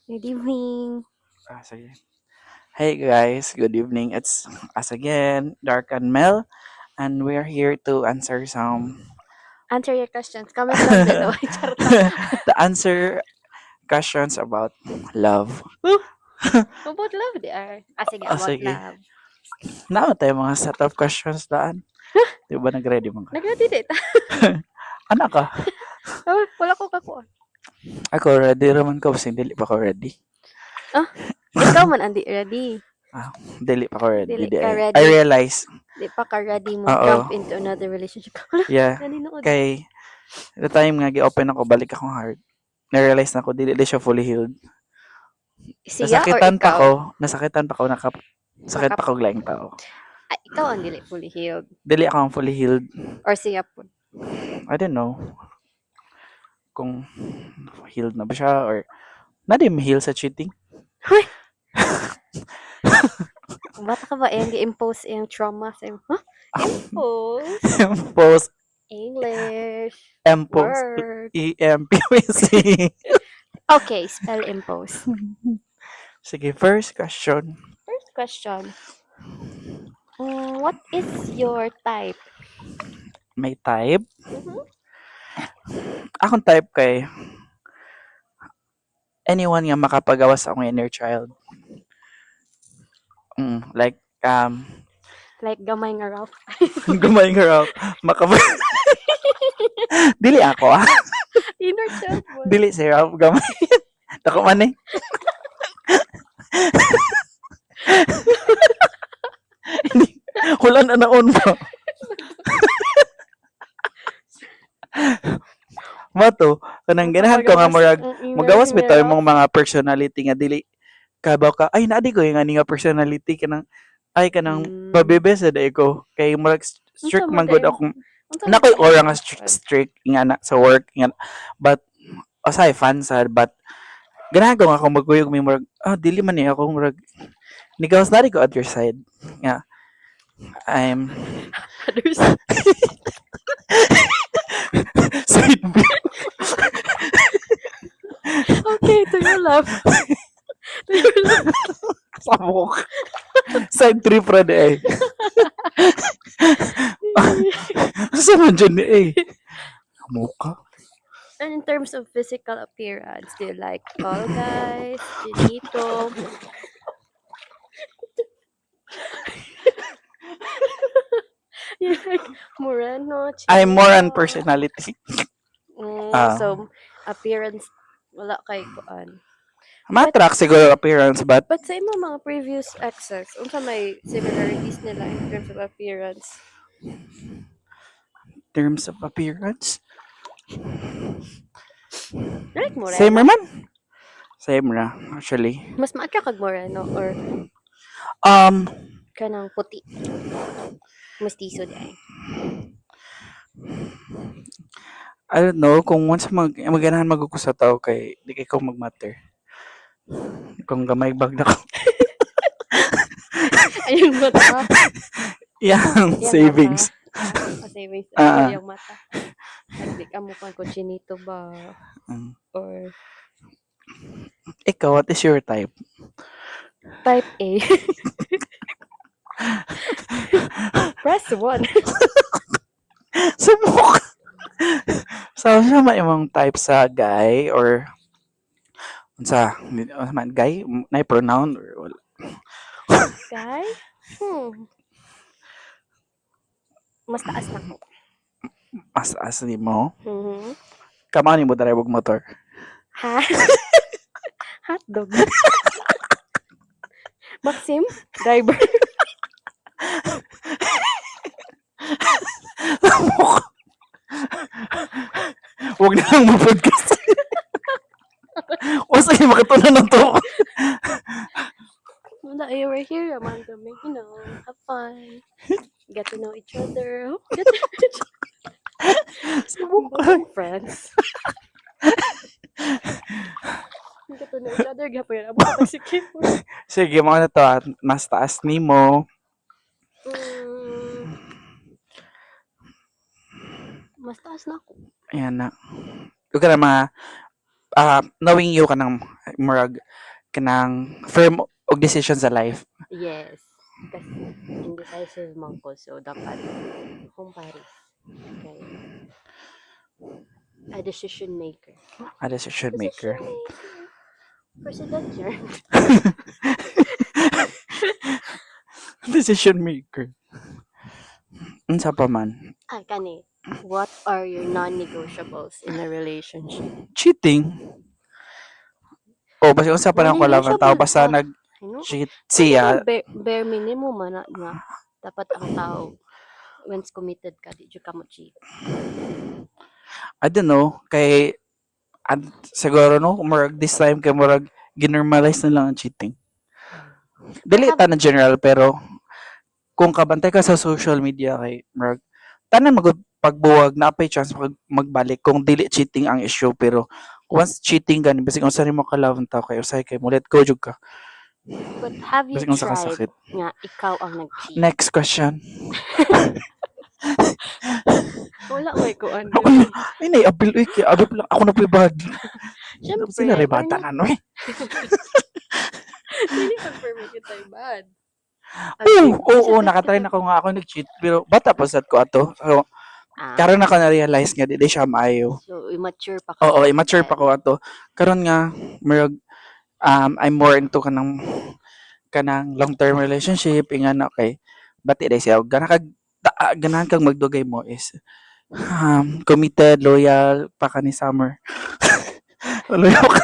Good evening. Sige. Hey guys, good evening. It's us again, Dark and Mel, and we're here to answer some Answer your questions. Comment down below. Charot lang. the answer questions about love. Woo! About love, di ay. Sige, about Sige. love. Naman tayo mga set of questions daan. Di ba nag-ready mo ka? Nagre-date. Anak ka? Wala ko kakuha. Ako ready raman ko, kasi dili pa ako ready. Ah, ikaw man andi ready. Dili pa ako ready. Dili Di ka ay. I ready. realize, Di pa ka ready mo oo, jump into another relationship. Wala, yeah, naninood. kay the time nga gi-open ako, balik akong heart. Na-realize na ko, dili siya fully healed. Siya or ikaw? Nasakitan pa ko, sakit Nakap pa ko laing tao. ikaw ang dili fully healed. Dili ako ang fully healed. Or siya po. I don't know kung healed na ba siya or na di heal sa cheating. Hoy! Bata ka ba? Hindi impose yung trauma sa iyo. Huh? Impose? Post English. impose Word. EMPC. Okay, spell impose. Sige, first question. First question. What is your type? May type? Mhm. Akong type kay anyone nga makapagawa sa akong inner child. Like Like gamay nga Ralph. gumay nga raw dili ako Inner child mo. dili si Ralph gamay. Dako man eh. Wala na naon mo. Mato, kanang ganahan ko nga murag magawas bitaw imong mga personality nga dili kabaw ka ay naadi ko yung nga personality kanang ay kanang pabebe sa day ko kay murag strict man gud ako na ko'y aura nga strict nga na sa work nga but aside fun sad but ganahan ko nga kung magkuyog may murag dili man niya ako murag nigawas na rin ko other side nga I'm Others. side view. Okay, to your left. To your left. Sabok. Side trip ra di ay. Sa man dyan ni eh. Mukha. And in terms of physical appearance, do you like tall guys, chinito? You like moreno, I'm more on chinito? personality. Ah, So, appearance, wala kay kuan. matrack siguro appearance but But sa imong mga previous exes, unsa may similarities nila in terms of appearance? terms of appearance, Like same moreno? man. Same ra actually. Mas ma-attract kag moreno or Um, kanang puti? Mestizo di ay. I don't know kung once maganahan maguko sa tao kay di kay ko magmatter. Kung gamay bag na ko. Ayun mata. Yang Yang savings. mata. Savings. Ah, Yung mata. Hindi ka mukhang cochinito ba? mm. Or Ikaw, what is your type? type A. Press 1. Sumok. So, sa may imong type sa guy or unsa man guy na pronoun or wala. Guy? Mas taas na ko. Mas as nimo. Mhm. Kamo ni mo drive og motor. Ha? Hotdog. Maxim? Driver. Sumok. Huwag na lang mo-podcast. O sige, makatunan na to. Wala, we're here naman to make, have fun. Get to know each other. Get to know each Sumok. other. Friends. Get to know each other. Gapon yan. Abo ka si keyboard. Sige, mga na to. Mas taas nimo. Mas taas na ako. Ayan na. Huwag ka na mga knowing you kanang murag kanang firm og decision sa life. Yes. Kasi indecisive man ko. So, dapat kung Paris. Okay. A decision maker. A decision Decision maker. maker. President yarn. Decision maker. Unsa pa man? Kani. What are your non-negotiables in a relationship? Cheating. O basta unsa pa nang kulang ang tao basta I know. nag-cheat siya. Bare minimum man na nga. Dapat ang tao once committed ka, di ka mo cheat. I don't know kay siguro no murag this time kay murag ginormalize na lang ang cheating. Dili ta na general pero kung kabantay ka sa social media kay murag tanan pagbuwag na pay chance magbalik kung dili cheating ang issue pero once cheating gani basig unsa nimo kalawon tao kay usay kay mo let go jud ka. But have you Basig unsa tried kasakit. nga ikaw ang nag-cheat? Next question. Wala may kuan. Ay nay abil kay abil lang ako na pibad. Siyempre. Sila rebata ano eh. Dili confirm kita bad. Oo, nakatry na ko nga ako nag-cheat pero bata pa sad ko ato. So, karon ako na-realize nga di siya maayo. So, immature pa ka. Oo, immature pa ko ato. Karon nga murag I'm more into kanang long-term relationship ingan okay. Bati day siya ganahan kang magdugay mo is committed, loyal pa ka ni Summer. Loyal ka.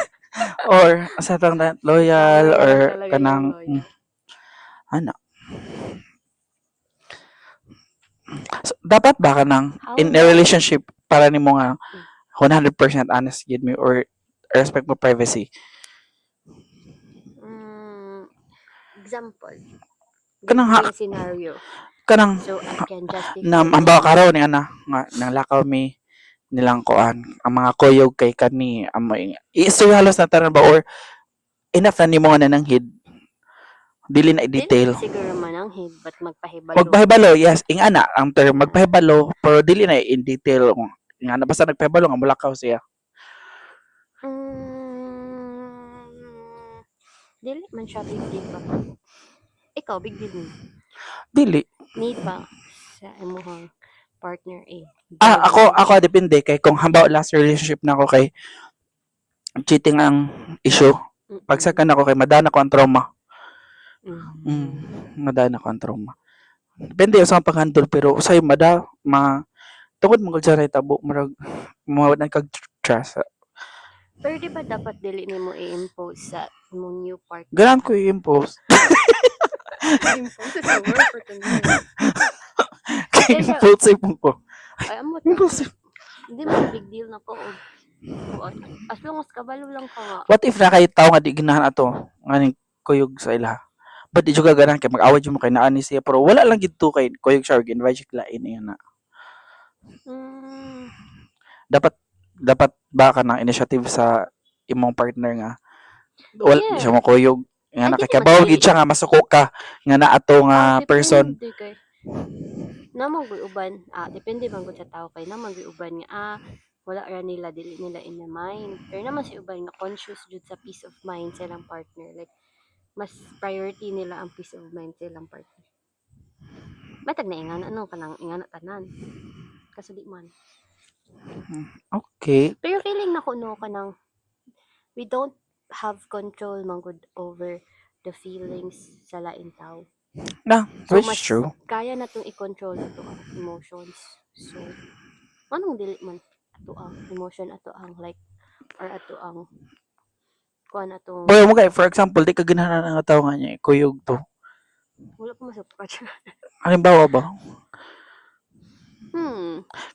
Or asa tang loyal or kanang ano. So, dapat ba ka nang in a relationship para nimo nga 100% honest gid me or respect mo privacy? Example. Kanang scenario. Kanang so I can justify na ambaw karon ni ana nga nalakaw mi nilang kuan ang mga kuyog kay kani amoy i-story halos na tanan ba or enough na nimo nga nanghid dili na i-detail. Dili siguro mananghid but magpahibalo. Magpahibalo, yes. Ingana ang term magpahibalo pero dili na in detail. Ingana basta nagpahibalo nga mulakaw siya. Dili man siya big deal ba? Ikaw big deal mo? Dili. Need ba sa imong partner Ako depende kay kung halimbawa last relationship na ako kay cheating ang issue. Pagsakan ako kay madana ko ang trauma. Madana ko ang trauma. Depende sa pag-handle pero usay tungod mo sa tabo marag mawad na kag trust. Pero di ba dapat dili nimo i-impose sa imong new partner? Ganan ko i-impose. Impose sa word for tonight. Impulsive ko. Ay amo. Hindi mo big deal na ko. As long as kabalo lang ka nga. What if na kay tao nga di ginahan ato nganing kuyog sa ila? But di juga ganan kay mag-away mo kay naani siya pero wala lang gid to kay kuyog siya invite siya lain niya na. Dapat ba ka ng initiative sa imong partner nga wala siya mo kuyog nga nakakabaw gid siya nga masuko ka nga na ato nga person. Namang uban depende man gud sa tao kay namang uban nga wala ra nila dili nila in the mind pero naman si uban nga conscious jud sa peace of mind sa ilang partner like mas priority nila ang peace of mind sa ilang partner. Matag na ingana kanang ingana tanan kasi di man. Okay. Pero feeling na ko no kanang we don't have control man gud over the feelings sa lain tao. Na, So that's mas true. kaya na tong i-control ato ang emotions. So anong dili man ato ang emotion ato ang like or ato ang kuan atong Boy mo kay for example di ka ganahan nga tao nga niya kuyog to. wala ko masukat. Halimbawa ba?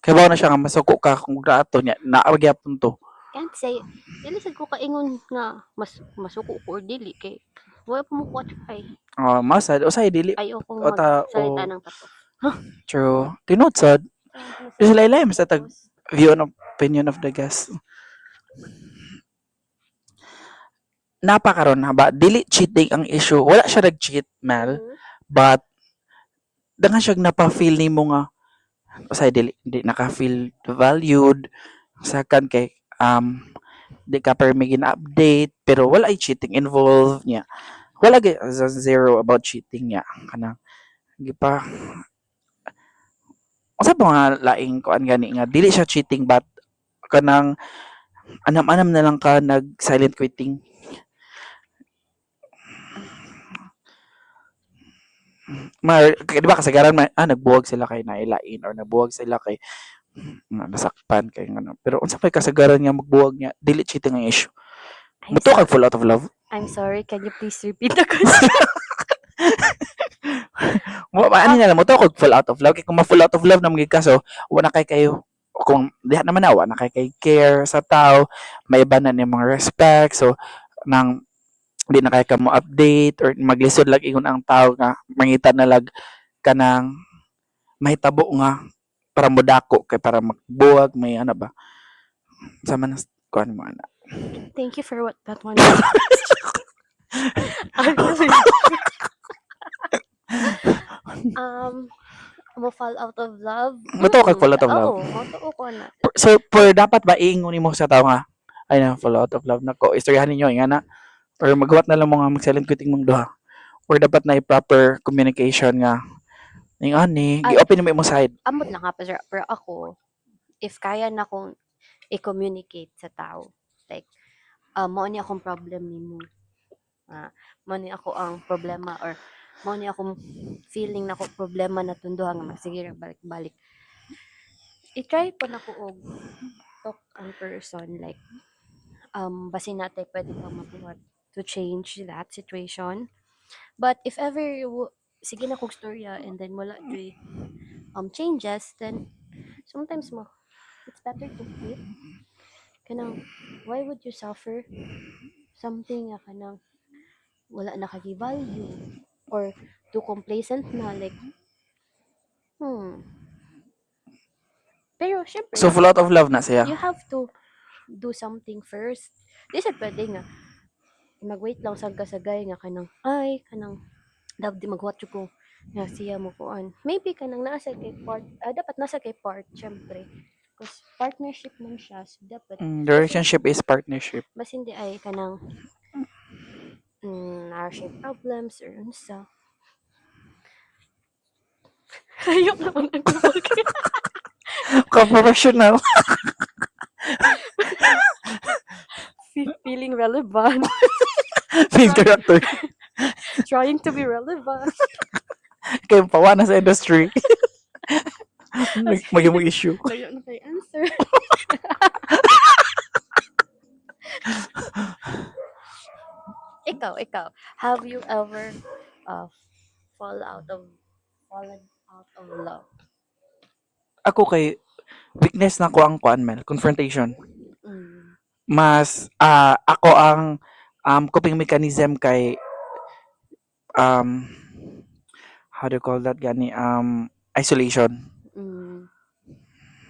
Kaya ba na siya nga masuko ka kung ato niya naagyapon to. Can't say dili sad ko kaingon nga masuko ko or dili kay wala pa mo ko try. Masad usay dili. Ayoko Ota magsalita ng tapo. True. Tinudsad. Laylay mas tag view and opinion of the guest. Napakaron na ba dili cheating ang issue. Wala siya nag-cheat, Mel. But dangan siya napa-feel nimo nga usay dili naka-feel valued. Second kay di ka permi gina-update pero wala ay cheating involved niya. Wala zero about cheating niya kanang di pa usa pa nga laing kuan gani nga dili siya cheating but kanang anam-anam na lang ka nag silent quitting. Di ba kasagaran nagbuwag sila kay nailain or nagbuwag sila kay nasakpan kay ngano. Pero unsa may kasagaran nga magbuwag niya dili cheating ang issue. Muto kag full out of love. I'm sorry, can you please repeat the question? Ano na lang muto kag full out of love kay kung ma-full out of love na magig kaso wala kay kayo kung diha naman na wala kay care sa tao, may iba na ni mga respect so nang di na kay ka mo update or maglisod lag ingon ang tao nga mangita na lag kanang mahitabo nga para modako kay para magbuwag may ano ba sama na kuan mo ana. Thank you for what that one was. Actually, mo fall out of love. Muto kag fall out of love. Oo, matuo ko na. So for dapat ba iingon nimo sa tao nga ay na fall out of love nako istoryahan ninyo nga na or maghuwat na lang mo nga mag-silent quitting mong duha or dapat na proper communication nga ning ani gi-open mo imong side. Amot lang nga pero ako if kaya na kong i-communicate sa tao like mao ni akong problem nimo. Mao ni ako ang problema or mao ni akong feeling na ko problema na tunduha nga sige ra balik-balik. I-try po na ko og talk ang person like basin natin pwede pa mabuhat to change that situation. But if ever sige na kog storya and then wala joy changes then sometimes it's better to quit. Kanang why would you suffer something nga kanang wala na kay value or too complacent na like pero syempre So full out of love na siya. you have to do something first. Di sa pwede nga mag-wait lang sa kasagay nga kanang dapat magwat ko nga siya mo kuan. Maybe kanang nasa kay part dapat nasa kay part syempre. Because partnership man siya so dapat The relationship is partnership. bas hindi ay kanang na-share problems or unsa. Ayok naman ang Professional. feeling relevant. Main character. Trying to be relevant. Kaya pawa na sa industry. Maging mo issue. Layo na kay answer. ikaw, have you ever fallen out of love? Ako kay weakness na ko ang kuan Mel, confrontation. Mas ako ang coping mechanism kay how do you call that gani isolation.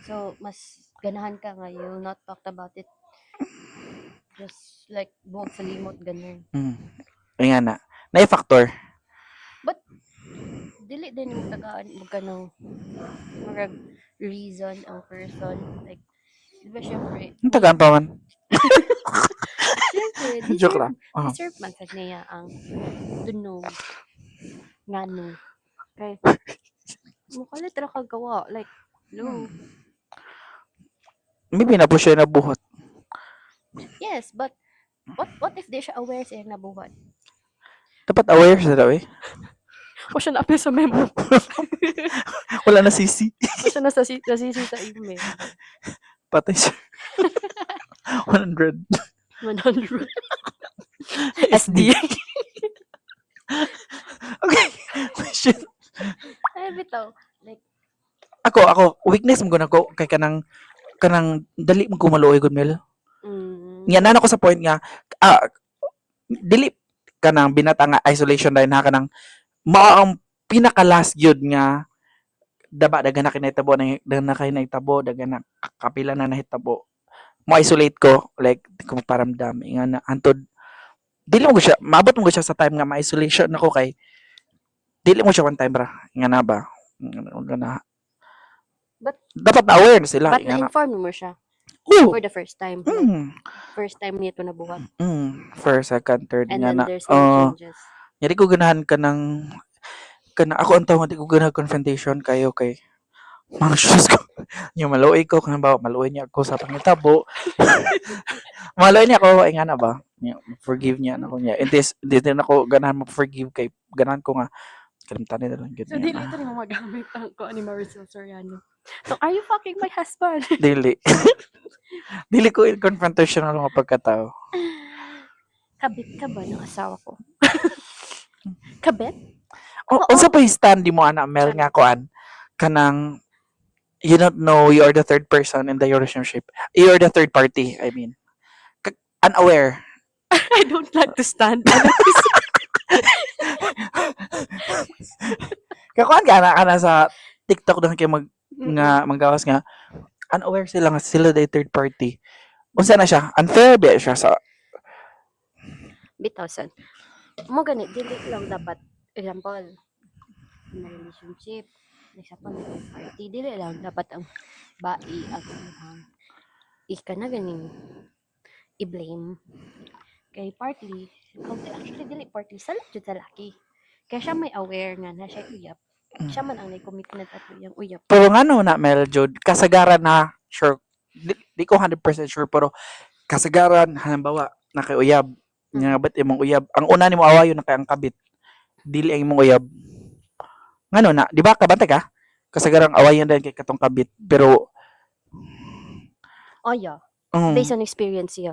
So mas ganahan ka nga you not talked about it just like buwag sa limot ganun. Nga na factor. But dili din mo tagaan mo kanang marag reason ang person like di ba syempre Ang tagaan pa man. syempre Joke lang. deserve man sa niya ang tunog ngano kay mukalit ra ka gawa like no. Maybe na po siya nabuhat. Yes, but what if di siya aware siya nabuhat? Dapat aware siya daw eh. O siya na-appear sa memo. Wala na CC. O siya na sa email. Patay siya. 100. 100. SD. Okay. Question. Ay, bitaw. Like, Ako, weakness mo ko kay kanang dali mo kumaluoy gud Mel. Nga na ako sa point nga dili kanang binata nga isolation dahil na kanang mao ang pinaka last gyud nga dagan na kinahitabo dagan na kapila na nahitabo mo isolate ko like kung paramdam nga na antod dili mo siya maabot mo siya sa time nga ma-isolation ako kay dili mo siya one time ra nga na ba nga na but dapat na aware na sila but na-inform mo siya Oh. For the first time. Like, Mm. first time niya ito nabuhat. First, second, third And nga then na. there's no changes. Yari ko ganahan ka ng ako ang tawag, di ko ganahan confrontation kayo kay mga shoes ko. Yung maluoy ko, kung ba, maluoy niya ako sa pangitabo. Maluoy niya ako, ay nga na ba? Forgive niya na ko niya. And this, hindi din ako ganahan mag-forgive kay, ganahan ko nga, kalimtanin na lang So, ganyan dili ito na. ni mo magamit ang ko ni Maricel Soriano. So, are you fucking my husband? Dili. Dili ko in confrontational mga pagkatao. Kabit ka ba ng asawa ko? Kabit? Unsa pa yung stand di mo, ana, Mel, nga kuan, kanang, you don't know you are the third person in the relationship. You are the third party, I mean. Unaware. I don't like to stand. I like to sit. Kakuan ka na sa TikTok doon kay maggawas nga, unaware sila nga sila the third party. Unsa na siya? Unfair ba siya sa Bitaw mo gani dili lang dapat example in a relationship isa pa na third party dili lang dapat ang bai ang ika na ganing i-blame kay partly actually dili partly sa jud sa laki kaya siya may aware nga na siya uyap siya man ang may commitment at yung uyap. Pero nga no na Mel Jud, kasagaran na sure di ko 100% sure pero kasagaran halimbawa na kay uyab nga ba't imong uyab ang una nimo awayon na kay ang kabit dili ang imong uyab ngano na di ba kabantay ka kasagarang awayon din kay katong kabit pero oh yeah based on experience yeah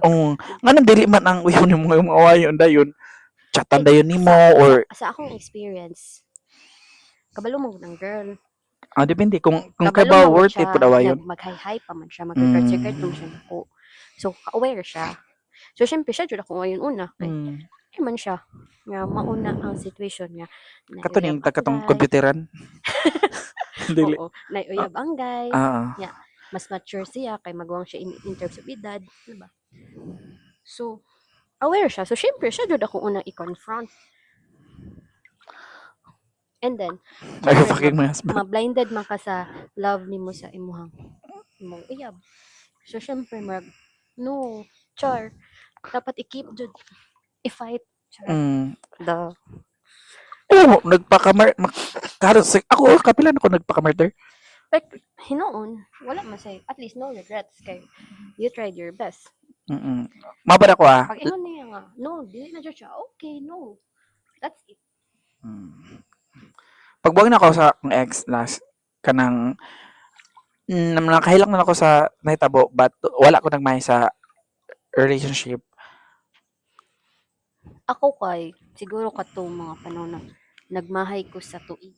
ngano dili man ang uyab nimo imong awayon dayon chatan dayon nimo or sa akong experience kabalo mo ng girl depende kung kay ba worth it pud awayon mag-high pa man siya mag-secret mo siya nako so aware siya so syempre siya jud ako ngayon una kay man siya nga mauna ang situation nga kato ning katong computeran dili oo nauyab ang guy yeah mas mature siya kay magwang siya in terms of edad diba so aware siya so syempre siya jud ako unang i-confront and then ma-blinded man ka sa love nimo sa imong uyab so syempre no char dapat i-keep jud i-fight the nagpakamar ako kapilan ako nagpakamurder like hinoon wala man say at least no regrets kay you tried your best mabara ko pag ingon niya nga no dili na jud siya okay no that's it pagbuwag na ako sa akong ex last kanang nakahilak na ako sa nahitabo but wala ko nagmahay sa relationship ako kay siguro katong mga panahon na nagmahay ko sa tuig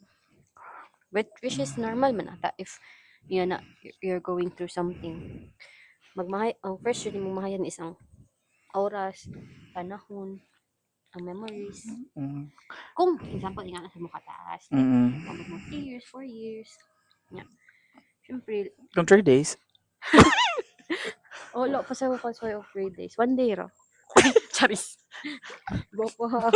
which is normal man ata if you're going through something magmahay ang first yun mong mahayan is ang oras panahon ang memories kung example nga sa mukha taas like, mo 3 years 4 years yeah syempre kung 3 days wala pa sa mukha of 3 days 1 day ra charis bopo ha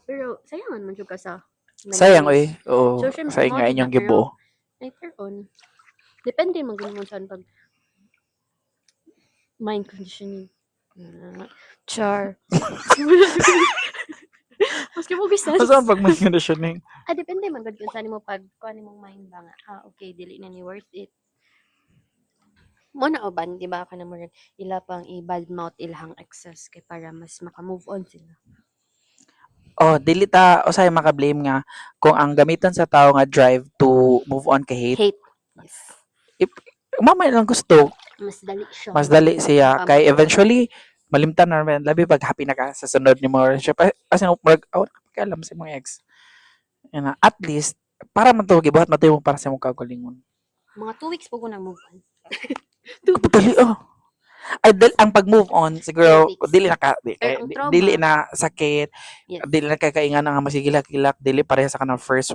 pero sayangan man jud ka sa sayang oo so, syempre, sayang nga inyong gibo later on depende man gud saan pag mind conditioning char maski mo business saan pag mind conditioning depende man gud saan mo pag kuan imong mind ba nga okay dili na ni worth it mo na uban di ba kana mo ila pang i-bad mouth ilahang excess kay para mas maka-move on sila dili ta usay maka-blame nga kung ang gamitan sa tao nga drive to move on kay hate yes if mamay lang gusto mas dali siya kay eventually malimtan na naman labi pag happy na ka sa sunod ni mo relationship kasi alam sa mga ex at least para man to gibuhat man mo para sa mong kagalingon mga 2 weeks po ko nang move on dali ang pag-move on siguro dili na sakit dili na kakaingan nga masigilak-hilak dili pareha sa kanang first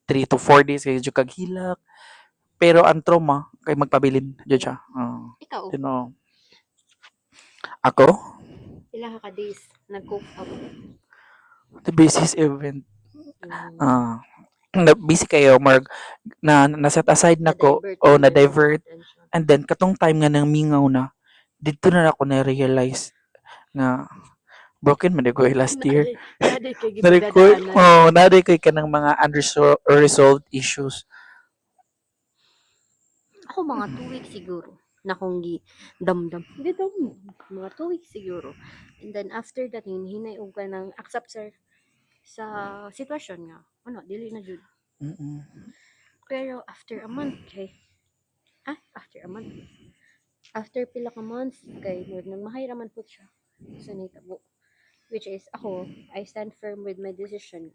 3 to 4 days kay jud kag hilak pero ang trauma kay magpabilin jud siya ikaw ako ilang ka days nag-cope up the basis event busy kayo marg na-set aside nako Na-divert o yung your na-divert attention. and then katong time nga nang mingaw na dito na ako na-realize nga broken man ko last year. Naaday kay Narecord, gipagdadaanan. oh, naday kay kanang mga unresolved issues. Ako mga 2 weeks siguro na kung damdam. Hindi damdam. Mga 2 weeks siguro. And then after that, hinay og ka ng accept sir sa sitwasyon nga. Ano, dili na jud. Mm-mm. Pero after a month, kay, after a month. After pila ka months, kay nagmahay raman po siya sa nitabo. Which is, ako, I stand firm with my decision.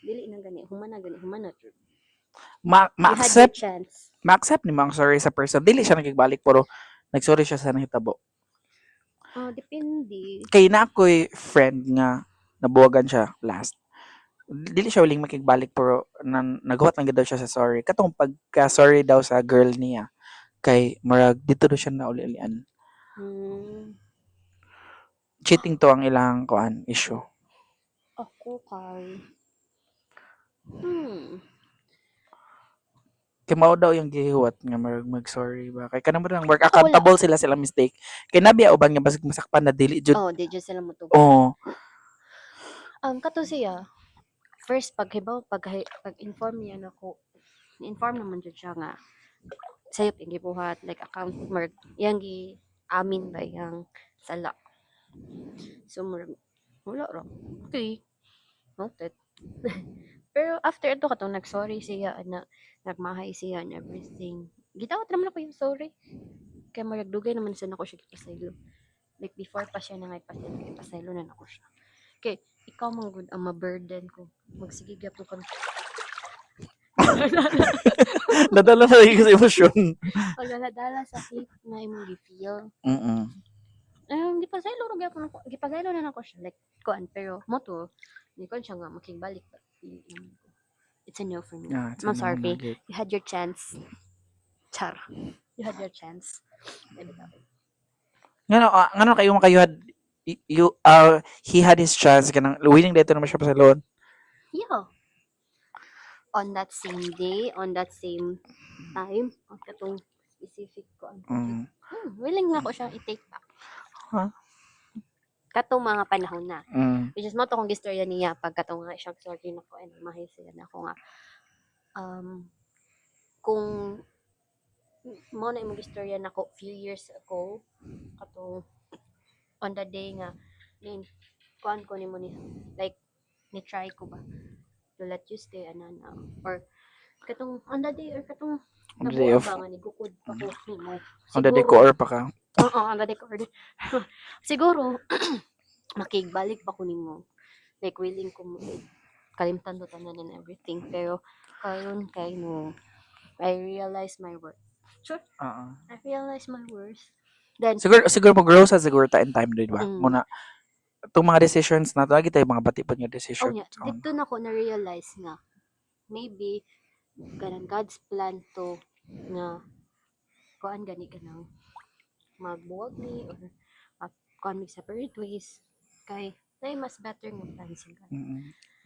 Dili na gani, humana jud. You had your Ma-accept, chance. ma-accept ni mga sorry sa person. Dili siya nagigbalik pero nagsorry siya sa nahitabo. Depende. Kay na ako'y friend nga nabuwagan siya last. Dili siya willing makigbalik pero naghuwat lang gid daw siya sa sorry. Katong pagka sorry daw sa girl niya kay marag dito daw siya na uli-ulian. Hmm, Cheating to ang ilang kuan issue. ako kay, Kay mao daw yung gihiwat nga marag mag-sorry ba. Kay kanang lang work Ako wala. accountable sila mistake. Kay nabiya uban nga basig masakpan na dili jud. Di dyan sila mutubo. Oh, Kato siya, first, pag-inform niya nako, inform naman dyan siya nga, sa'yo gibuhat, like account mark, yang amin ba, yang sala. So, wala ra. Okay, noted. Pero after ito katong nag-sorry siya, nagmahay siya and everything. Gitawat naman ako yung sorry. Kaya maragdugay naman siya nako siya gipasaylo. Like before pa siya nangay pasaylo na nako siya. Okay, ikaw man gud ang ma-burden ko. Magsige gyud ko kan. nadala na yung emosyon. Pagdala sa hate na imong gi-feel. Mm. Gipasaylo na nako siya like kuan pero mo to ni kon siya nga makigbalik. It's a no for me. Yeah, I'm sorry. You had your chance. Char. You had your chance. Ngano kayo had he had his chance kanang willing dito naman siya pasalon. Yeah. On that same day, on that same time, on katong specific ko. Willing na ako siyang i-take back. Huh? Katong mga panahon na. Mm. Which is mo to kong istorya niya pag katong nga siyang sorry na ko and mahay siya na ako nga. Kung mo na imong istorya na ko few years ago, katong on the day nga kuan ko nimo ni like ni try ko ba to let you stay anana or katong on the day or katong On the day of ba nga ni gukod pa ko nimo on the day ko or pa ka. Oo, on the day ko or siguro makigbalik pa ko nimo like willing ko mo kalimtan to tanan and everything pero karon kay no I realize my worth. Sure. I realize my worth. Then Siguro mag-grow sa siguro ta in time din ba? Mm. Muna itong mga decisions na to, lagi tayo mga batipon nga decision. Dito na ko na-realize nga maybe ganang God's plan to nga kuan gani kanang magbuwag ni or kuan mi separate ways kay nay mas better nga plan si God.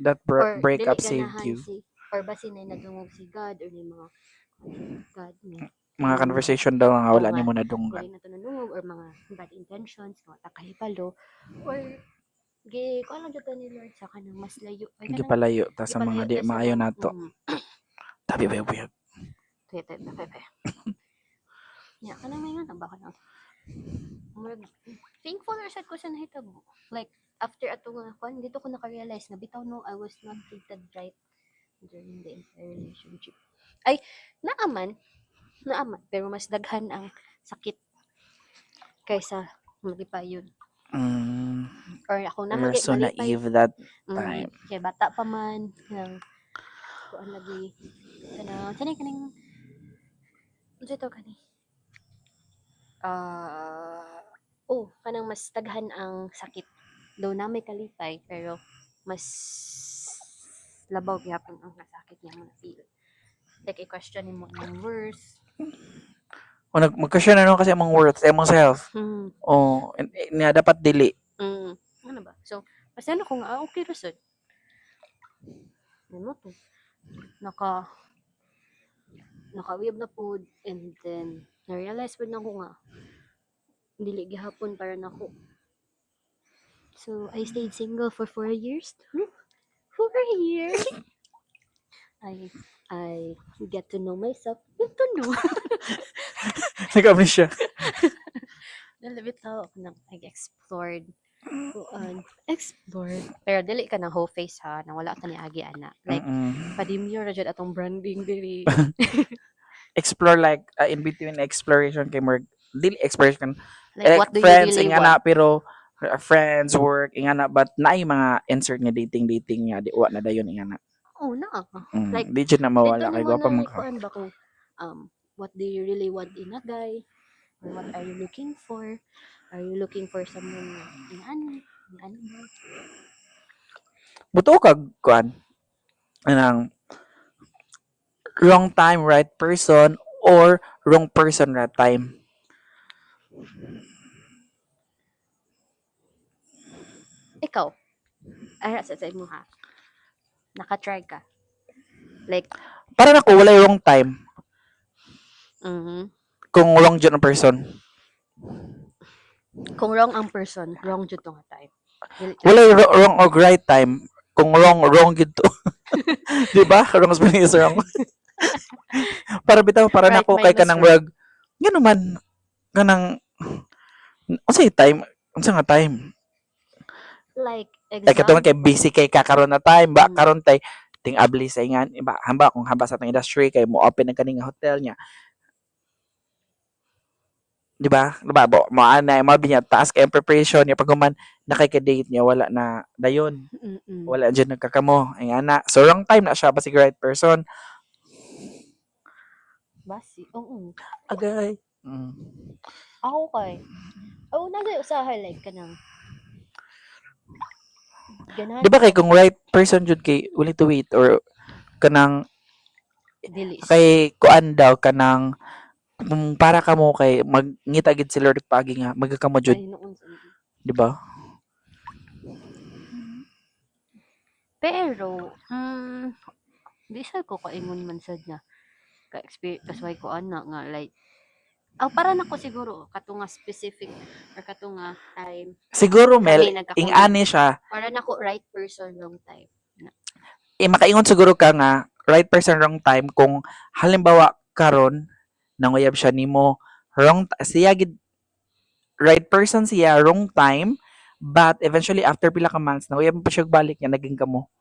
That Or breakup dili saved ganahan you. or basin na nadungog si God or ni mga God ni Mga conversation daw nga wala Oo ni nga. mo nadunggan. dili na to nanungog or mga bad intentions mga takahipalo or kuan lang jud ta ni Lord sa kanang mas layo ay kanang Gipalayo ta sa mga di gipalayo ta sa maayo mga- nato. Tabi ba buyag. Tete. Ya, kanang may nga ba kanang thankful or sad ko sa nahitabo. Like, after ato nga kuan, dito ko naka-realize na bitaw no, I was not treated right during the entire relationship. Ay, naaman, pero mas daghan ang sakit kaysa malipayon. Or ako na You're so malipay. naive that time. Kaya bata pa man, ng kuan lagi, sanay kaning, ano ito kani? Kanang mas daghan ang sakit. Though na may kalipay, pero mas labaw gyapon ang nasakit niya mo na feel. Like, i-question mo ang worth. O mag-question na kasi among worth, among self. Hmm. Niya dapat dili. Ano ba? So, pasano ko nga, okay rasod. Ano to? naka-uyab na pod, and then na-realize pod na ko nga dili gihapon para nako. So I stayed single for 4 years. 4 years. I get to know myself. Get to know. Nag-apply siya. Nalabit ako nang nag-explored. Explored. Pero dili ka ng whole face ha, nang wala ka ni Agi ana. Like, padimyo ra jud atong branding dili. Explore like in between exploration kay more dili exploration Like, what do you friends really ingana want? pero friends work ingana but naay mga insert nga dating nga di wa na dayon ingana. Oh, na. Like, Di jud na dito mawala ni kay mo gwapa na man ka. kuan ba kung what do you really want in a guy? Or what are you looking for? Are you looking for someone in ano ba? Buto kag kuan anang wrong time right person or wrong person right time. Ikaw, ara sa mo ha. Naka-try ka. Like, Para nako walay wrong time kung wrong jud ang person. kung wrong ang person, wrong jud to nga time. Dili jud Walay wrong or right time kung wrong gid to. Di ba? Wrong spelling is wrong. Para bitaw para right nako kay minus kanang wrong. murag ngano man kanang unsay time unsa nga time Like, ay katong kay example. busy kay kakaron na time ba Mm. karon tay ting-abli sa ingan iba hamba kung hamba sa atong industry kay mo open ang kaning hotel niya di ba bo mo ana mo binya taas kay ang preparation niya pag human nakay-date niya wala na dayon wala dyan nagkakamo ay ana so wrong time na siya basig right person Basi, oo. agay Ako kay, nagay usahay like kanang ganahan di ba kay ko kung right person jud kay willing to wait or kanang dili kay kuan daw kanang para ka mo kay magngita gid si Lord pagi nga magkakamo jud ay noon sa di ba pero di sa ko kaingon man sad nga ka experience kasway ko ana nga like para nako siguro katunga specific or katunga time siguro Mel kami nagka-commit ing-ani siya para nako right person wrong time. makaingon siguro ka nga right person wrong time kung halimbawa karon nanguyab siya nimo siya gid right person siya wrong time but eventually after pila ka months nanguyab pa siya balik niya naging kamo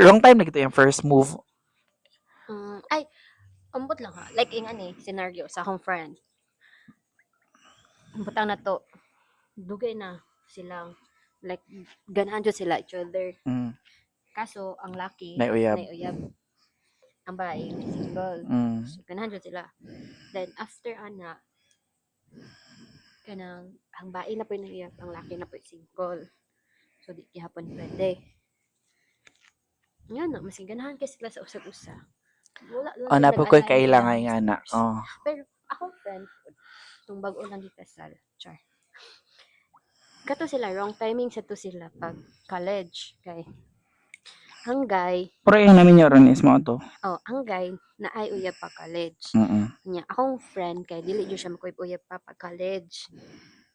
wrong time na gito yung first move Ay, ambot lang ha. Like, ingani, scenario sa akong friend. Butang na to, dugay na silang, like, ganahan dyan sila each other. Kaso, ang laki, Naiuyab. Ang babae, single. So, ganahan dyan sila. Then, after ana, kanang, ang babae na po yung naiyab, ang laki na po yung single. So, di kihapon pwede. Nga na, mas ganahan kasi sila sa usag-usa. Wala lang na po ko nag-align kailangan nila nga na steps. Pero ako friend, itong bago lang gikasal, char. Kato sila, wrong timing sa to sila pag college. Kay, ang guy, pero yung namin yung ron is mo to ang guy, na ay uyab pa college. Nya, akong friend, kay dili dyo siya makuyab pa pag college.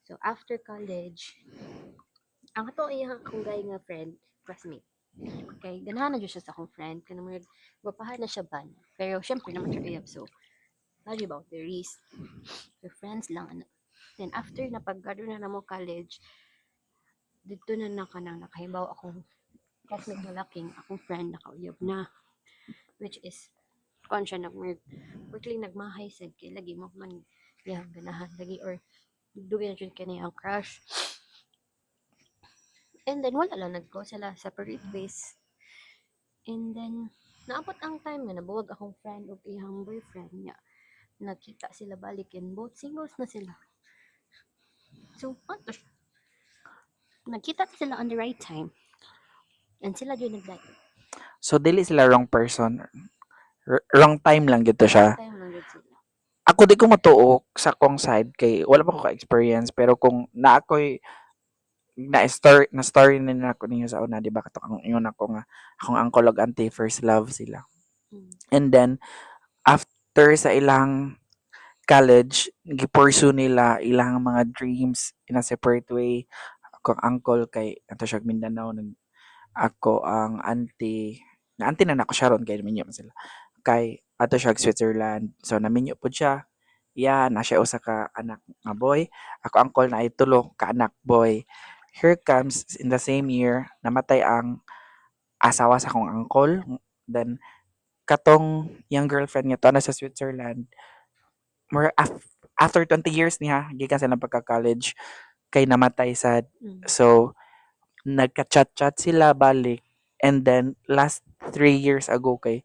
So, after college, ang ato akong guy nga friend, classmate. Okay, ganahan na dyan siya sa akong friend. Kaya naman, wapahan na siya ban. Pero, syempre naman siya uyab. So, not about the risk. So, friends lang. Ano. Then, after na pag-graduate na mo college, dito na nakahibaw akong classmate na laking, akong friend nakauyab na. Which is, kung siya quickly nagmahay sad kay lagi mo man yang ganahan lagi or dugay na dyan kaniyang crush. And then, wala lang, nag-go sila, separate ways. And then, naabot ang time nga, nabuwag akong friend o iyang boyfriend niya. Nagkita sila balik and both singles na sila. So, ano siya? Nagkita sila on the right time. And sila dyan nag-like. so dili sila wrong person wrong time lang gito siya Wrong time lang dyan sila. ako di ko matuok sa kong side kay wala pa ko ka-experience pero kung na ako'y na story na ako ninyo sa una, di ba? Kato ang ingon ako nga, akong uncle ug auntie, first love sila. Mm. And then, after sa ilang college, gi-pursue nila ilang mga dreams in a separate way. Ako ang uncle kay ato siya Mindanao, ako ang auntie, na auntie na nako siya ron kay minyo man sila. Kay ato siya Switzerland. So naminyo pud siya. Na siya usa ka anak nga boy. Ako uncle na ay tulo ka anak boy. Here comes in the same year namatay ang asawa sa akong uncle. Then katong yung girlfriend niya to na sa Switzerland. More after 20 years niya gikan sila pagka-college kay namatay sad. Mm. So nagka-chat-chat sila balik, and then last 3 years ago kay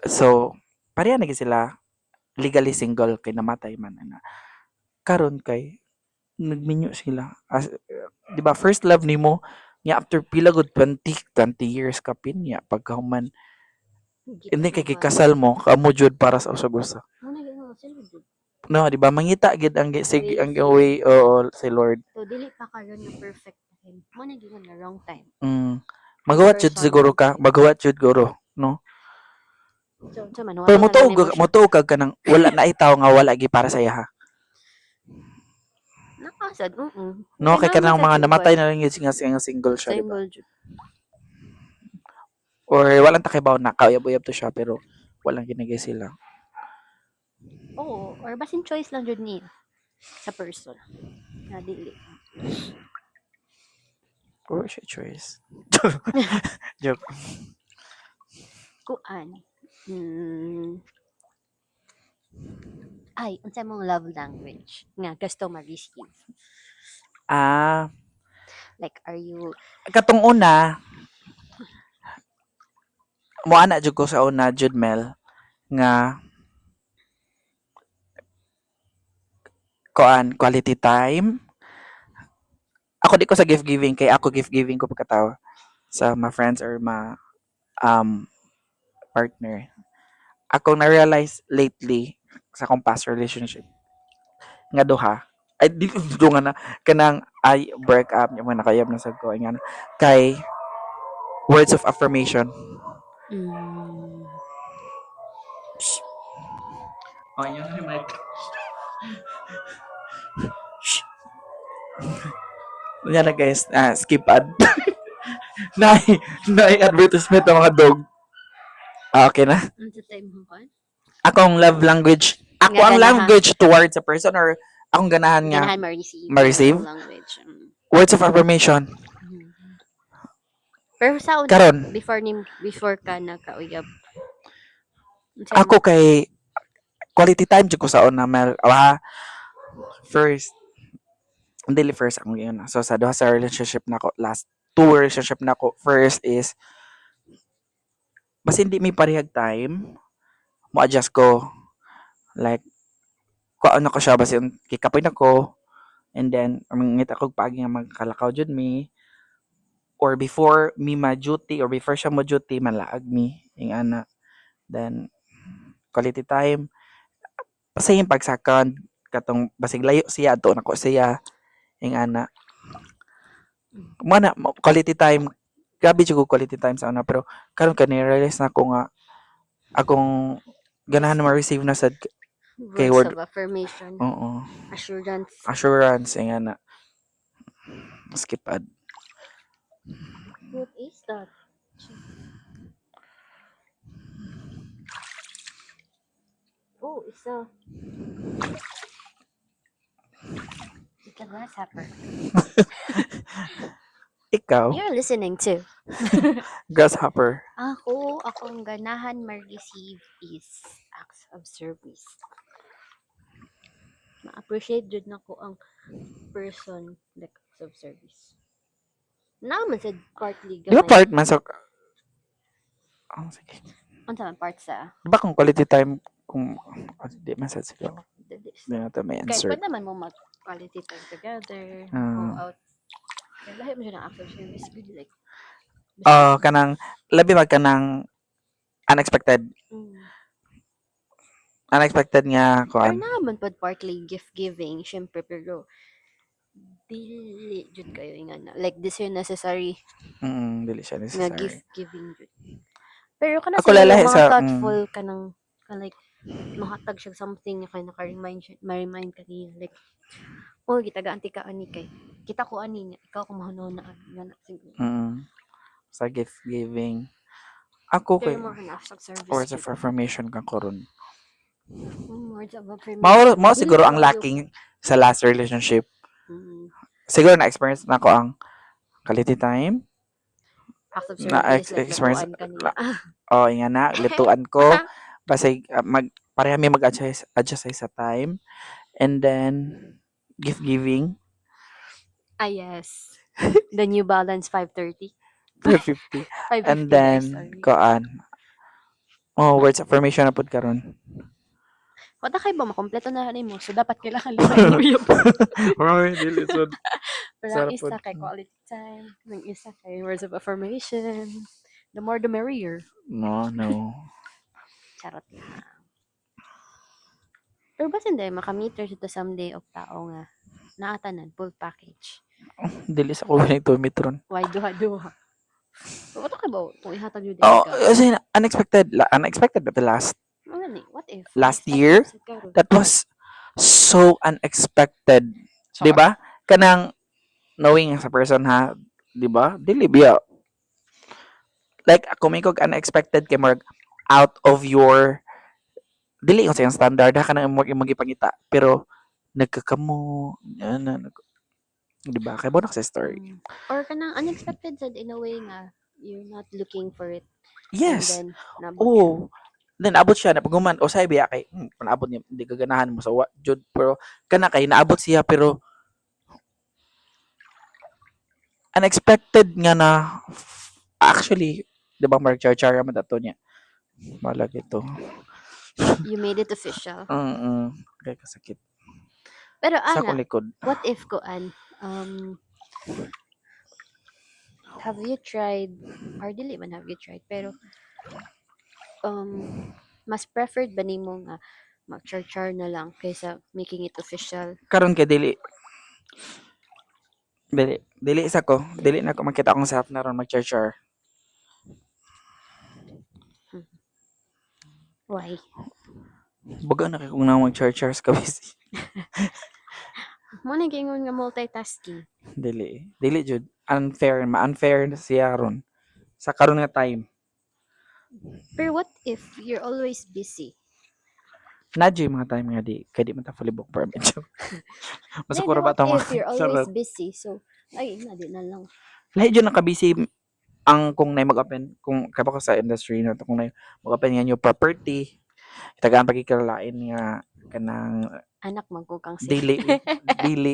so pareha na gid sila legally single kay namatay man ana. Karon kay nagminyo sila as, di ba first love nimo niya after pila gud 20 years ka pinya pagkahuman hindi kay Gituman. kikasal mo kamo jud para sa usag-usa. Muna gyud sila jud. No, di ba mangita gid ang Way ang si way o si Lord. So dili pa karon nga perfect time. Muna gyud nga wrong time. Magawa jud Person siguro wrong ka, time. magawa jud guro, no? So man Pero wala na nimo siya. motuog ka kanang wala na itaw nga wala gi para sa iya ha. Nakasad, No, kay Kailangan kanang sa mga namatay Jubal. na lang yun nga single siya, di ba? Single jud. Or walang takibaw na kauyab-uyab to siya pero walang ginagay sila. Oo, or basin choice lang jud niya sa person. Na dili. Or siya choice. Joke. Kuan. Ay, unsa mong love language nga gusto ma-receive? Ah, Like, are you katong una, moana jud ko sa una jud Mel nga quality time. Ako di ko sa gift giving kay ako gift giving ko pagkatao sa my friends or my um partner. Ako na-realize lately sa akong past relationship nga duha ay di ko nga na kanang ay break up yung mga nakayab na sad ko ay nga na, kay words of affirmation. mm, Oh, yun yung mic. Yan na guys, skip ad. na advertisement ng mga dog. Okay na. unsa time mo kan? Akong love language. Ako Nga ang ganahan. language towards a person or akong ganahan nga Ganahan ma-receive. ma-receive? Love language. Words of affirmation. Mm. Pero sa una, Karon, before ka nakauyab. ako kay quality time jud ko sa una Mel. First, dili first akong yun. So sa duha sa relationship nako, last two relationship nako, first is mas hindi may parehag time, mo adjust ko like ko ano ko siya basi kikapoy na ko, and then mangita ko paagi nga magkalakaw jud mi, or before me ma duty or before siya mo duty malaag mi ing ana. Then quality time same pagsakad katong basig layo siya ato nako siya ing ana. Mana quality time, grabe jud ko quality time sa una pero karon ka ni-realize na ko nga akong ganahan na ma-receive na sad kay words word. of affirmation. Oo. Assurance. Ing ana. Skip ad. What is that? Oh, isa. It's a grasshopper. Ikaw, You're listening to. grasshopper. Akong ganahan ma-receive is acts of service. Ma-appreciate jud nako ang person like acts of service. Naman sa partly Di ba gamay. part man sa sige. Unsa man part sa Di ba kung quality time kung di man sad siguro. this. Di na to may Kaya answer. pwede naman mo mag-quality time together, go out. Kaya lahat mo siya ng acts of service. Good like. Kanang labi mag kanang unexpected. Unexpected nga Or kuan. naman pod partly gift giving, syempre pero dili jud kayo ingana. Like this yung necessary Dili siya nga necessary. gift giving jud. Pero kana Ako siguro lalahi mga sa thoughtful ka ng like mahatag siya something nga kay naka-remind siya, ma-remind ka niya like oh gitagaan ti ka ani kay kita ko ani niya ikaw kung mahunahunaan nga na siguro. sa gift giving. Ako Pero kay more na sa service words of jud. affirmation ka karon. Words of Mao affirmation. mao Dili siguro ang kayo. lacking sa last relationship. Mm. Siguro na experience na ko ang quality time Acts of na service like experience lutuan kanina. nga na lituan ko basig pareha mi mag-adjust sa time and then gift giving Ah, yes. The New Balance 530. 450 550 and guys, then sorry. words of affirmation na pud karon. Wala kayo ba makompleto na mo? So, dapat kailangan lima yung Oy, dili sud. Pero ang Sarap isa pud. kay quality time. Ang isa kay words of affirmation. The more the merrier. No. Charot lang. Pero ba hindi, makameter siya someday of tao nga. Naatanan, full package. Dili sa ko ni Tumitron. Why duha-duha? Wala ka ba? Kung ihatag yun Oh, ka. kasi unexpected at the Ano ni? What if? last Unexpected year. sa karon. That was so unexpected. Char. 'Di ba? Kanang knowing sa person ha, 'di ba? Dili biya. Like ako may kog unexpected kay more out of your dili yung sa iyong standard ha kanang mo magipangita pero nagkakamo ano 'di ba? Kay bonak sa story. Or kanang unexpected sad in a way nga you're not looking for it. Yes. And then, nabot siya. Oh. Then abot siya na paguman o say biya kay naabot niya hindi gaganahan mo sa jud pero kana kay naabot siya pero unexpected nga na actually 'di ba Mark Char man dato niya. Malag ito. You made it official. Kay kasakit. Pero Sa ana, akong likod. what if ko have you tried or dili man have you tried pero mas preferred ba nimo nga mag-char na lang kaysa making it official? Karon kay dili isa ko dili na ko makita akong self na ron mag-char. Why? Baga na kay kung na mag-char sa kabisi. Mo na gingon nga multitasking. Dili jud unfair siya ron sa karon nga time. Pero what if you're always busy? Nadyo yung mga time nga di kay di man ta fully book permit. Basta Then, ko ra ba what tama. if you're always busy? So, ay, na di na lang. Lahi jud nakabisi ang kung nay mag-open kung kaba ko sa industry na to kung nay mag-open nga new property tagaan pagkikalain nga kanang Anak man ko kang dili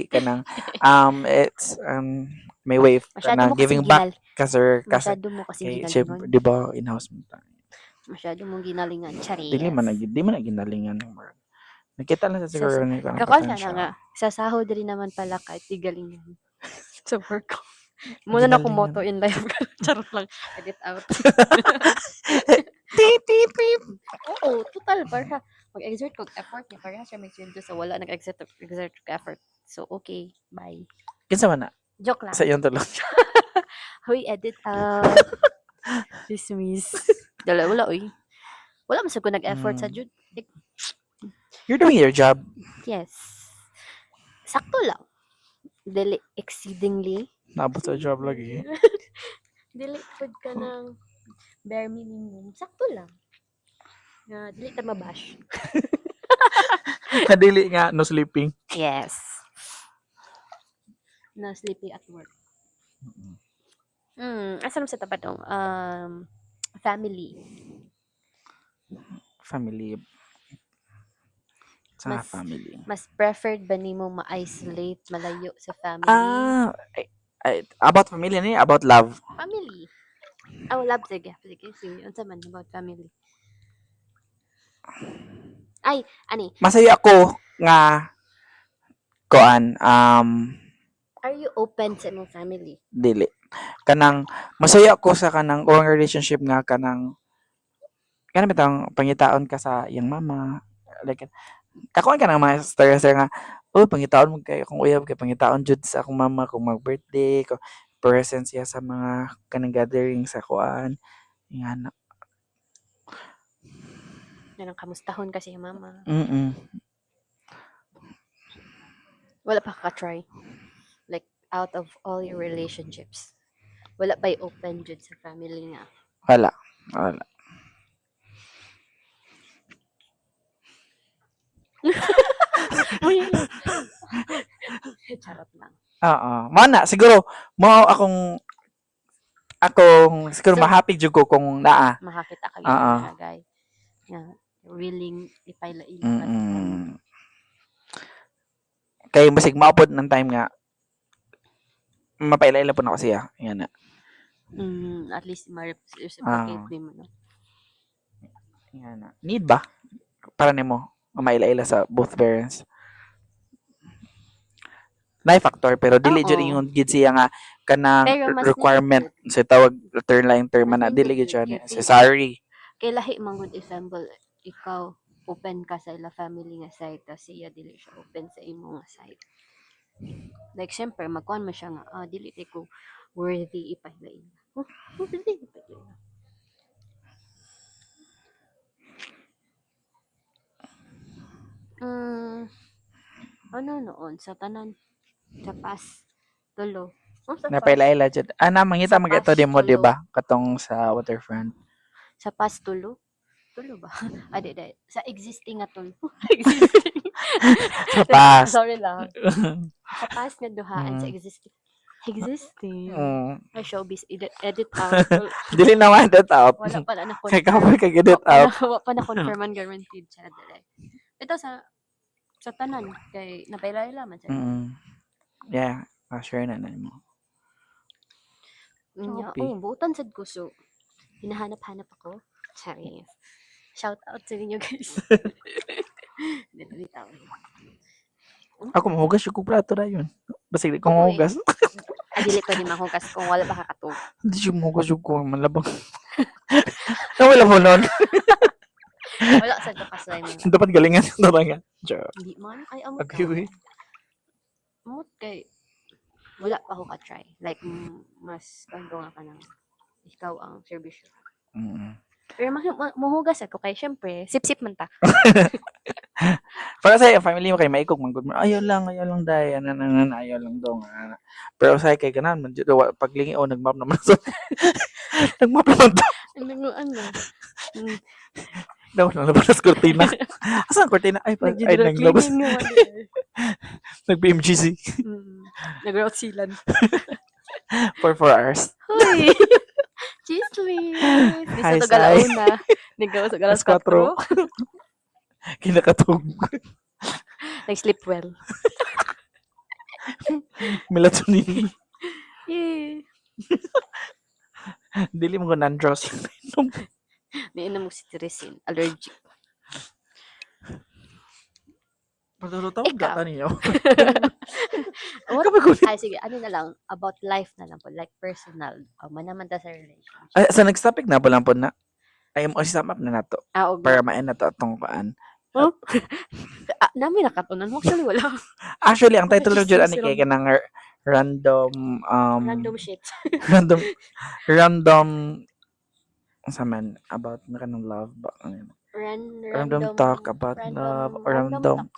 kanang it's may way Masyado kanang mo giving kasing back kasi Masyado mo kasing kay ginalingon. di ba in-house mo ta. Masyado mong ginalingan. Charis. Di man na ginalingan ng mga. Nakita lang sa siguro ni kanang Kakasya na potential. nga. Sa sahod rin naman pala kahit di galingan. Sa work ko. Muna na akong motto in life. Charot lang. Edit out. Tip. Oo, total. Para mag-exert kong effort niya. Para siya may sweldo sa wala nag-exert kong effort. So, okay. Bye. Kinsa man na? Joke lang. Sa iyong tulog. Hoy, edit out. Dismiss. Wala, uy. Wala masag ko nag-effort sa Jude. You're doing your job. Yes. Sakto lang. Dili exceedingly. Naabot sa job lagi. Dili food ka ng bare minimum. Sakto lang. Na dili ta mabash. Kadili nga no sleeping. Yes. Na sleeping at work. Asa sa tapat dong? Family. Family. Mas preferred ba nimo ma-isolate, malayo sa family? About family ni, about love. Family. Oh, love sige. Sige, unsa man about family? Ay, ani? Masaya ako nga kuan Are you open sa imong family? dili. Kanang masaya ako sa kanang urang relationship nga kanang bitang pangitaon ka sa iyang mama like kakuan ka ng mga stories nga oh, pangitaon mo kay akong uyab kay pangitaon jud sa akong mama kung mag-birthday ko present siya sa mga kanang gathering sa kuan. Ingana. Ganang kamustahon kasi yung mama. Mm. Wala pa ka-try. Like, out of all your relationships. Wala pa open jud sa family nga. Wala. Wala. Charot lang. Oo. Mao na siguro mao akong siguro So, ma-happy jud ko kung naa. makakita ka Oo. yung bagay. Nga, willing ipailaila ka. Mm. Kay basig maapod ng time nga mapaila-ila po na ko siya. Yan na. At least ma-reciprocate Ah. mo no? Yan na. Need ba? Para nimo maila-ila sa both parents. Na factor pero dili Oo. jud ingon gid siya nga kanang Pero mas requirement nindot. sa tawag return line term Mas na dili gid nindot siya yun. necessary. Kay lahi man gud example, ikaw open ka sa ila family nga side tapos siya dili siya open sa imo nga side. Like syempre magkuan man siya nga dili tay ko worthy ipailaila. Worthy ipailaila. Ano noon sa tanan sa past tulo. Sa Napaila-ila jud. Ana mangita Sa mag-eto past din mo di tulo. ba? Katong sa waterfront. Sa past tulo? Tulo ba? Di. Sa existing nga tulo. Existing. Sa past. Sorry lang. Sa past nga duhaan sa existing. Existing. Ay, showbiz. Edit out. Dili naman that out. Wala pa na Kay confirm. kapag kag-edit out. Wala pa na confirm and guaranteed siya dali. Ito sa tanan kay napaila-ila man siya. Yeah, share na mo. Shopee. Buutan sad ko so hinahanap-hanap ako. Sorry. Shout out sa inyo guys. Dito bitaw. Ako mahugas yung plato na yun. Basig di ko Oo, mahugas. Dili ko di mahugas kung wala pa kakatog. Hindi siya mahugas yung ko. Malabang. Wala mo nun. Wala sad ko kaslime. Dapat galingan yung talaga. Hindi man. Ay, amot Okay. Amot kay wala pa ako ka-try. Like, mas pando nga ka ng ikaw ang servisyo. Pero mahugas ako kay syempre, sip-sip man ta. Para sa family mo kay maikog man good mo. Ayaw lang dai ayaw lang daw nga. Pero sa kay ganan man jud paglingi o nagmap naman so. Nagmap naman to. Ano? Daw lang labas kurtina. Asan kurtina? Ay naglabas. Nag-PMGC. Nag-route sealant. For 4 hours. Hoy! Chismis! Di Hi, sa Sai. Tagalauna. Nagawa sa galas 4. Kinakatog. Nag-sleep well. Melatonin. Yay! Dili mo ko nandros. Niinom mo si Teresin. Allergic. Patututaw Ikaw. data niyo. Ay, sige. Ano na lang. About life na lang po. Like personal. Manaman ta sa relationship. Ay, sa next topic na po lang po na. Ay, mo sum up na nato. Og Para maen na to atong paan. namin nakatunan mo. Actually, wala. Actually, ang title Okay, ng dyan, just kay kanang random, Random shit. random, sa man, about na kanang love, ba? Random talk about love, or random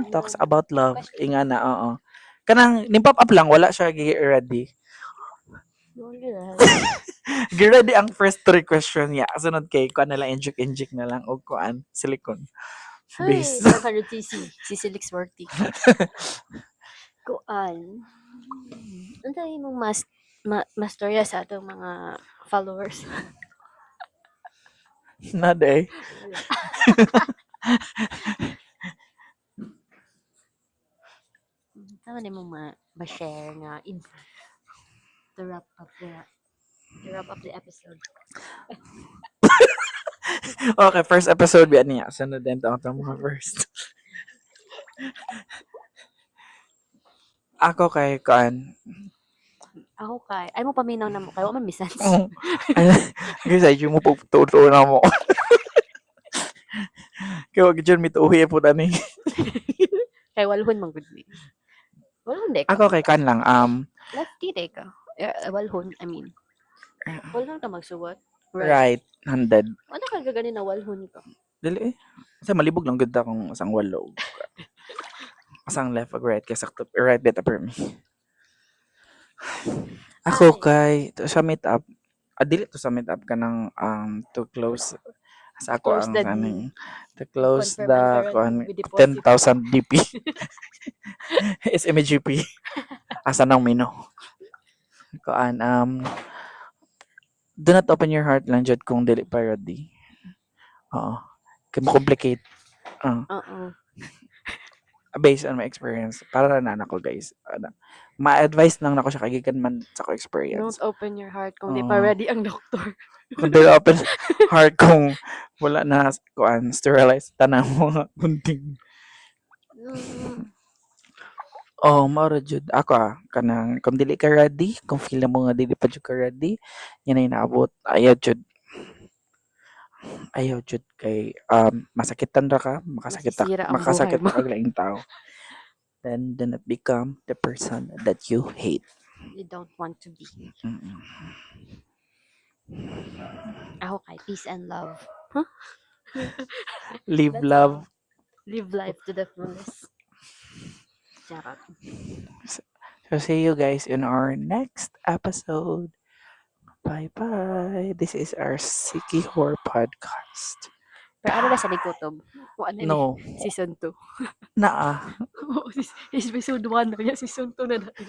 talks about love, Question. inga na, oo. Kanang, ni-pop up lang, wala siya ready. Ready ang first 3 question niya. Sunod kay, kuan na lang, inject na lang, o kuan, silicone. Ay, Base. 500cc. Sisilix worthy. Kuan. Ano tayo mong mastorya sa atong mga followers? Na day. Tama na mo ma-share nga info to wrap up the episode. Okay, first episode biya niya. Sunod din to mga first. Ako kay kuan. Ako kay, ay mo paminaw na mo kay wa man bisan. Guys, ay mo po tuto na mo. Kaya wag dyan mituhi po tani. Kay Kay walhon man gud ni. Walhon day ka. Ako kay kan lang Lefty day ka. Walhon, I mean. Walhon ka magsuwat. right handed. Ano ka gagani na walhon ka? Dili eh. Sa malibog lang gud akong asang walo. Asang left ug right kay sakto right beta per me. Ako kay to sa meet up. Dili to sa meet up kanang to close sa ako Close ang the kaning deal. to close Confirm the and kuan guarantee with deposit. 10,000 DP. SMGP. Asa nang mino. Kuan do not open your heart lang jud kung dili pa ready. Oo. Kay mo complicate. Oo. Based on my experience para na nako guys. Ma-advise lang nako siya kagikan man sa ko experience. Don't open your heart kung di pa Oo. ready ang doktor. Kung dili open heart kung wala na kuan sterilize tanang mga gunting. Oh, maura jud ako kanang kung dili ka ready, kung feel mo nga dili pa jud ka ready, yan ay naabot. Ayaw jud kay masakitan ra ka, Masisira ang makasakit buhay mo. ka kag laing tao. Then do not become the person that you hate. You don't want to be. Mm-mm. Ako kay peace and love. Live That's love. all. Live life to the fullest. Charot. So see you guys in our next episode. Bye bye. This is our Siki Horror podcast. Pero ano na sa Nikutob? O ano No, ni? Season 2. naa. Episode 1 na niya. Season 2 na natin.